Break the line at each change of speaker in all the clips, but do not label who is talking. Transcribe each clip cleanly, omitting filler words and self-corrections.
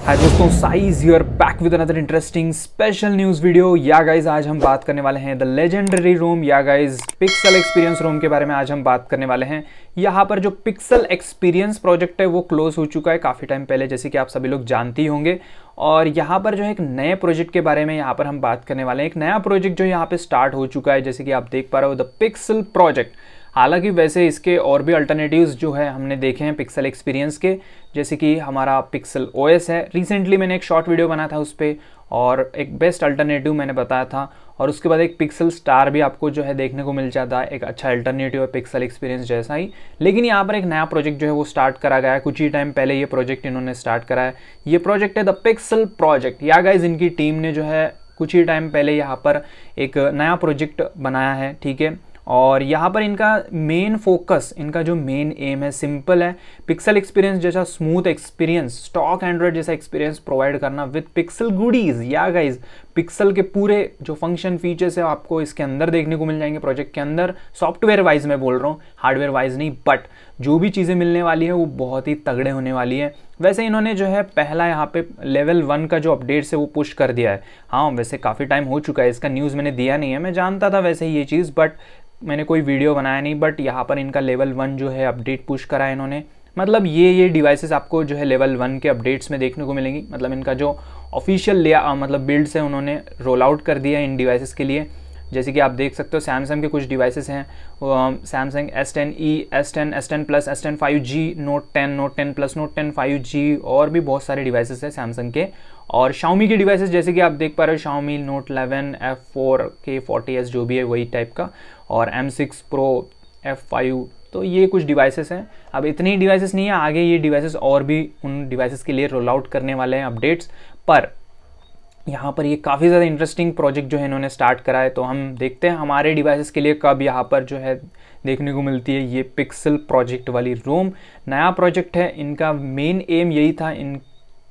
हाय दोस्तों, size hear back with another interesting special news video. Yeah guys आज हम बात करने वाले हैं the legendary Rome yeah guys pixel experience रोम के बारे में आज हम बात करने वाले हैं। यहाँ पर जो पिक्सल एक्सपीरियंस प्रोजेक्ट है वो क्लोज हो चुका है काफ़ी टाइम पहले, जैसे कि आप सभी लोग जानते ही होंगे। और यहाँ पर जो है एक नए प्रोजेक्ट के बारे में यहाँ पर हम बात करने वाले हैं। एक नया प्रोजेक्ट जो यहाँ पे स्टार्ट हो चुका है, जैसे कि आप देख पा रहे हो द पिक्सल प्रोजेक्ट। हालांकि वैसे इसके और भी अल्टरनेटिव्स जो है हमने देखे हैं पिक्सल एक्सपीरियंस के, जैसे कि हमारा पिक्सल ओएस है। रिसेंटली मैंने एक शॉर्ट वीडियो बनाया था उस पर और एक बेस्ट अल्टरनेटिव मैंने बताया था। और उसके बाद एक पिक्सल स्टार भी आपको जो है देखने को मिल जाता है, एक अच्छा अल्टरनेटिव है पिक्सल एक्सपीरियंस जैसा ही। लेकिन यहाँ पर एक नया प्रोजेक्ट जो है वो स्टार्ट करा गया है, कुछ ही टाइम पहले ये प्रोजेक्ट इन्होंने स्टार्ट करा है। ये प्रोजेक्ट है the pixel project. Yeah guys इनकी टीम ने जो है कुछ ही टाइम पहले यहाँ पर एक नया प्रोजेक्ट बनाया है, ठीक है। और यहाँ पर इनका मेन फोकस, इनका जो मेन एम है सिंपल है, पिक्सल एक्सपीरियंस जैसा स्मूथ एक्सपीरियंस, स्टॉक एंड्रॉयड जैसा एक्सपीरियंस प्रोवाइड करना with pixel goodies. Yeah guys pixel के पूरे जो फंक्शन फीचर्स है आपको इसके अंदर देखने को मिल जाएंगे प्रोजेक्ट के अंदर। सॉफ्टवेयर वाइज मैं बोल रहा हूँ, हार्डवेयर वाइज नहीं, बट जो भी चीज़ें मिलने वाली है वो बहुत ही तगड़े होने वाली है। वैसे इन्होंने जो है पहला यहाँ पे लेवल 1 का जो अपडेट्स है वो पुश कर दिया है। हाँ वैसे काफ़ी टाइम हो चुका है, इसका न्यूज़ मैंने दिया नहीं है, मैं जानता था वैसे ये चीज़, बट मैंने कोई वीडियो बनाया नहीं। बट यहाँ पर इनका लेवल 1 जो है अपडेट पुश करा है इन्होंने। मतलब ये डिवाइसेस आपको जो है लेवल 1 के अपडेट्स में देखने को मिलेंगी। मतलब इनका जो ऑफिशियल मतलब बिल्ड्स है उन्होंने रोल आउट कर दिया है इन डिवाइसेस के लिए। जैसे कि आप देख सकते हो सैमसंग के कुछ डिवाइसेस हैं, Samsung S10e, S10, S10 plus, S10 5G, Note 10, Note 10 plus, Note 10 5G और भी बहुत सारे डिवाइसेस हैं सैमसंग के। और Xiaomi के डिवाइसेस जैसे कि आप देख पा रहे हो, Xiaomi Note 11, F4 K40s जो भी है वही टाइप का, और M6 Pro, F5। तो ये कुछ डिवाइसेस हैं। अब इतनी डिवाइसेस नहीं है, आगे ये डिवाइसेस और भी उन डिवाइसेस के लिए रोल आउट करने वाले हैं अपडेट्स। पर यहाँ पर ये काफ़ी ज़्यादा इंटरेस्टिंग प्रोजेक्ट जो है इन्होंने स्टार्ट करा है। तो हम देखते हैं हमारे डिवाइसेस के लिए कब यहाँ पर जो है देखने को मिलती है ये पिक्सल प्रोजेक्ट वाली रोम। नया प्रोजेक्ट है, इनका मेन एम यही था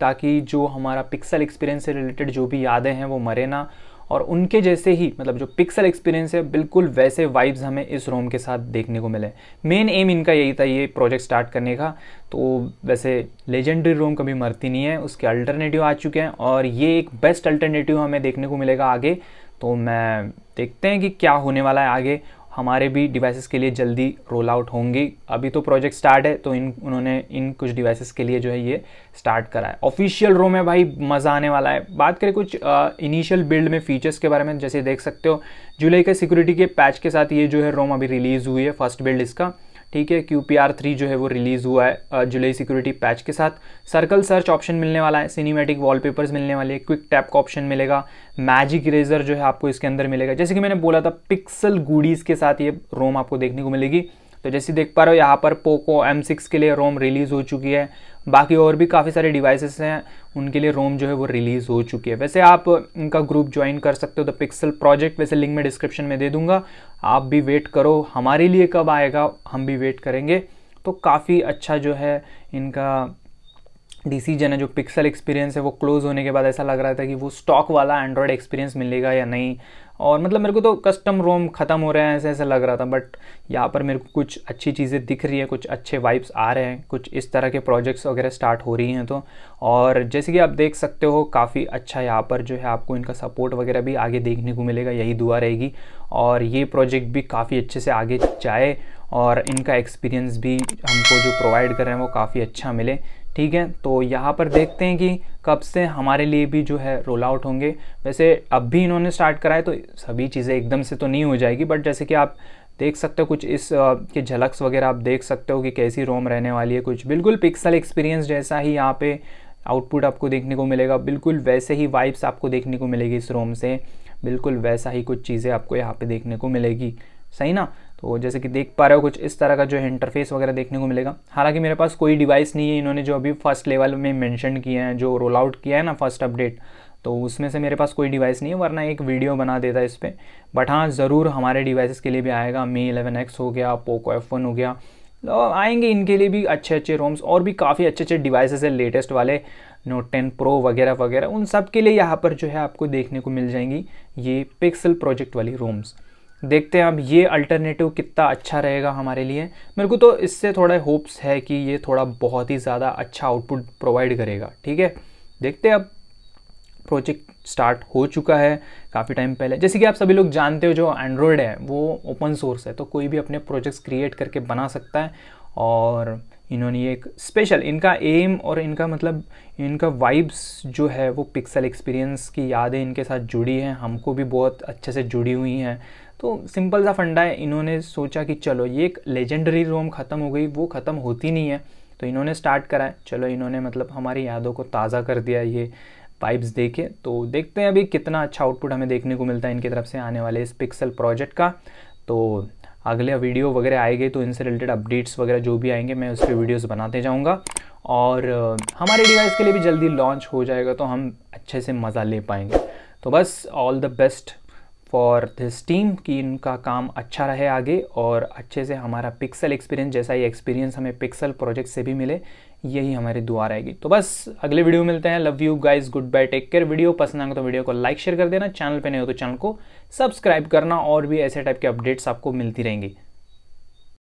ताकि जो हमारा पिक्सल एक्सपीरियंस से रिलेटेड जो भी यादें हैं वो मरे ना, और उनके जैसे ही मतलब जो पिक्सल एक्सपीरियंस है बिल्कुल वैसे वाइब्स हमें इस रोम के साथ देखने को मिले। मेन एम इनका यही था ये प्रोजेक्ट स्टार्ट करने का। तो वैसे लेजेंडरी रोम कभी मरती नहीं है, उसके अल्टरनेटिव आ चुके हैं और ये एक बेस्ट अल्टरनेटिव हमें देखने को मिलेगा आगे। तो मैं देखते हैं कि क्या होने वाला है आगे। हमारे भी डिवाइसेस के लिए जल्दी रोल आउट होंगी। अभी तो प्रोजेक्ट स्टार्ट है, तो उन्होंने इन कुछ डिवाइसेस के लिए जो है ये स्टार्ट करा है। ऑफिशियल रोम है भाई, मज़ा आने वाला है। बात करें कुछ इनिशियल बिल्ड में फीचर्स के बारे में, जैसे देख सकते हो जुलाई के सिक्योरिटी के पैच के साथ ये जो है रोम अभी रिलीज़ हुई है, फर्स्ट बिल्ड इसका, ठीक है। QPR3 जो है वो रिलीज़ हुआ है जुलाई सिक्योरिटी पैच के साथ। सर्कल सर्च ऑप्शन मिलने वाला है, सिनेमैटिक वॉलपेपर्स मिलने वाले हैं, क्विक टैप का ऑप्शन मिलेगा, मैजिक इरेजर जो है आपको इसके अंदर मिलेगा। जैसे कि मैंने बोला था पिक्सल गुडीज़ के साथ ये रोम आपको देखने को मिलेगी। तो जैसे देख पा रहे हो यहाँ पर पोको M6 के लिए रोम रिलीज़ हो चुकी है। बाकी और भी काफ़ी सारे डिवाइसेस हैं उनके लिए रोम जो है वो रिलीज़ हो चुकी है। वैसे आप इनका ग्रुप ज्वाइन कर सकते हो द पिक्सल प्रोजेक्ट, वैसे लिंक में डिस्क्रिप्शन में दे दूंगा। आप भी वेट करो, हमारे लिए कब आएगा हम भी वेट करेंगे। तो काफ़ी अच्छा जो है इनका डिसीजन है। जो पिक्सल एक्सपीरियंस है वो क्लोज होने के बाद ऐसा लग रहा था कि वो स्टॉक वाला एंड्रॉयड एक्सपीरियंस मिलेगा या नहीं। और मतलब मेरे को तो कस्टम रोम ख़त्म हो रहे हैं ऐसा लग रहा था, बट यहाँ पर मेरे को कुछ अच्छी चीज़ें दिख रही है, कुछ अच्छे वाइब्स आ रहे हैं, कुछ इस तरह के प्रोजेक्ट्स वगैरह स्टार्ट हो रही हैं। तो और जैसे कि आप देख सकते हो काफ़ी अच्छा यहाँ पर जो है आपको इनका सपोर्ट वगैरह भी आगे देखने को मिलेगा, यही दुआ रहेगी। और ये प्रोजेक्ट भी काफ़ी अच्छे से आगे जाए और इनका एक्सपीरियंस भी हमको जो प्रोवाइड कर रहे हैं वो काफ़ी अच्छा मिले, ठीक है। तो यहाँ पर देखते हैं कि कब से हमारे लिए भी जो है रोल आउट होंगे। वैसे अब भी इन्होंने स्टार्ट करा है तो सभी चीज़ें एकदम से तो नहीं हो जाएगी, बट जैसे कि आप देख सकते हो कुछ इस के झलक्स वगैरह आप देख सकते हो कि कैसी रोम रहने वाली है। कुछ बिल्कुल पिक्सल एक्सपीरियंस जैसा ही यहाँ पे आउटपुट आपको देखने को मिलेगा, बिल्कुल वैसे ही वाइब्स आपको देखने को मिलेगी इस रोम से, बिल्कुल वैसा ही कुछ चीज़ें आपको यहाँ पे देखने को मिलेगी, सही ना। तो जैसे कि देख पा रहे हो कुछ इस तरह का जो है इंटरफेस वगैरह देखने को मिलेगा। हालांकि मेरे पास कोई डिवाइस नहीं है, इन्होंने जो अभी फर्स्ट लेवल में मेंशन किए हैं, जो रोल आउट किया है ना फर्स्ट अपडेट, तो उसमें से मेरे पास कोई डिवाइस नहीं है, वरना एक वीडियो बना देता इस पर। बट हाँ ज़रूर हमारे डिवाइसेस के लिए भी आएगा। Mi 11X हो गया, पोको F1 हो गया, तो आएंगे इनके लिए भी अच्छे अच्छे रोम्स। और भी काफ़ी अच्छे अच्छे डिवाइसेस है लेटेस्ट वाले, Note 10 Pro वगैरह वगैरह, उन सब के लिए यहाँ पर जो है आपको देखने को मिल जाएंगी ये पिक्सल प्रोजेक्ट वाली रोम्स। देखते हैं अब ये अल्टरनेटिव कितना अच्छा रहेगा हमारे लिए। मेरे को तो इससे थोड़ा होप्स है कि ये थोड़ा बहुत ही ज़्यादा अच्छा आउटपुट प्रोवाइड करेगा, ठीक है। देखते हैं अब। प्रोजेक्ट स्टार्ट हो चुका है काफ़ी टाइम पहले। जैसे कि आप सभी लोग जानते हो जो एंड्रॉयड है वो ओपन सोर्स है, तो कोई भी अपने प्रोजेक्ट्स क्रिएट करके बना सकता है। और इन्होंने ये एक स्पेशल, इनका एम और इनका मतलब इनका वाइब्स जो है वो पिक्सल एक्सपीरियंस की यादें इनके साथ जुड़ी हैं, हमको भी बहुत अच्छे से जुड़ी हुई हैं। तो सिंपल सा फंडा है, इन्होंने सोचा कि चलो ये एक लेजेंडरी रोम ख़त्म हो गई, वो ख़त्म होती नहीं है, तो इन्होंने स्टार्ट करा है। चलो इन्होंने मतलब हमारी यादों को ताज़ा कर दिया ये वाइब्स देके। तो देखते हैं अभी कितना अच्छा आउटपुट हमें देखने को मिलता है इनकी तरफ से आने वाले इस पिक्सल प्रोजेक्ट का। तो अगले वीडियो वगैरह आएंगे तो इनसे रिलेटेड अपडेट्स वगैरह जो भी आएंगे मैं उस पर वीडियोज़ बनाते जाऊँगा। और हमारे डिवाइस के लिए भी जल्दी लॉन्च हो जाएगा तो हम अच्छे से मज़ा ले पाएंगे। तो बस all the best for this team कि इनका काम अच्छा रहे आगे और अच्छे से हमारा पिक्सल एक्सपीरियंस जैसा ही एक्सपीरियंस हमें पिक्सल प्रोजेक्ट से भी मिले, यही हमारी दुआ रहेगी। तो बस अगले वीडियो में मिलते हैं। Love you guys, good bye, take care. Video पसंद आएगा तो वीडियो को लाइक शेयर कर देना, चैनल पे नहीं हो तो चैनल को सब्सक्राइब करना, और भी ऐसे टाइप के अपडेट्स आपको मिलती रहेंगी।